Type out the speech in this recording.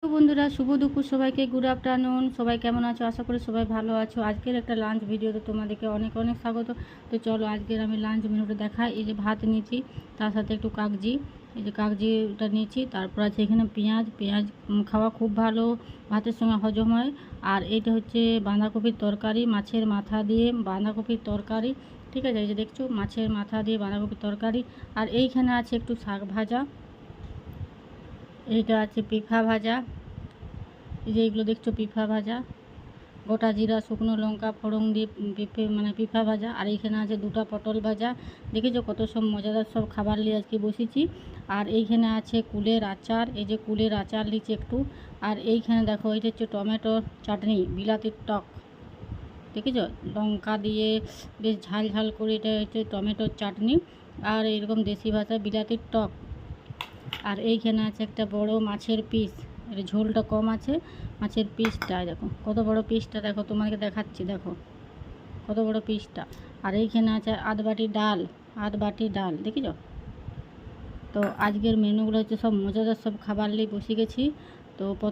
তো বন্ধুরা, শুভ দুপুর সবাইকে, গুড আফটারনুন। সবাই কেমন আছো? আশা করি সবাই ভালো আছো। আজকের একটা লাঞ্চ ভিডিওতে তোমাদেরকে অনেক অনেক স্বাগত। তো চলো আজকের আমি লাঞ্চ মেনুটা দেখাই। এই যে ভাত নিয়েছি, তার সাথে একটু কাগজি, এই যে কাগজিটা নিয়েছি। তারপর আছে এখানে পেঁয়াজ। পেঁয়াজ খাওয়া খুব ভালো, ভাতের সঙ্গে হজম হয়। আর এইটা হচ্ছে বাঁধাকপির তরকারি, মাছের মাথা দিয়ে বাঁধাকপির তরকারি। ঠিক আছে, এই যে দেখছো মাছের মাথা দিয়ে বাঁধাকপির তরকারি। আর এইখানে আছে একটু শাক ভাজা, এইটা আছে পিঠা ভাজা। এই যে এইগুলো দেখছো পিঠা ভাজা, গোটা জিরা শুকনো লঙ্কা ফোড়ন দিয়ে পিঠা ভাজা। আর এইখানে আছে দুটো পটল ভাজা। দেখেছো কত সব মজাদার সব খাবার নিয়ে আজকে বসেছি। আর এইখানে আছে কুলের আচার, এই যে কুলের আচার নিচে একটু। আর এইখানে দেখো, এটা হচ্ছে টমেটোর চাটনি, বিলাতির টক। দেখেছো লঙ্কা দিয়ে বেশ ঝাল ঝাল করে, এটা হচ্ছে টমেটোর চাটনি। আর এরকম দেশি ভাষায় বিলাতির টক। আর এইখানে আছে একটা বড় মাছের পিস, এর ঝোলটা কম আছে। মাছের পিসটা দেখো কত বড় পিসটা, দেখো তোমাকে দেখাচ্ছি, দেখো কত বড় পিসটা। আর এইখানে আছে আধ বাটি ডাল, আধ বাটি ডাল, দেখেছ। তো আজকের মেনুগুলো হচ্ছে সব মজাদার সব খাবার নিয়ে বসে গেছি। তো প্রথম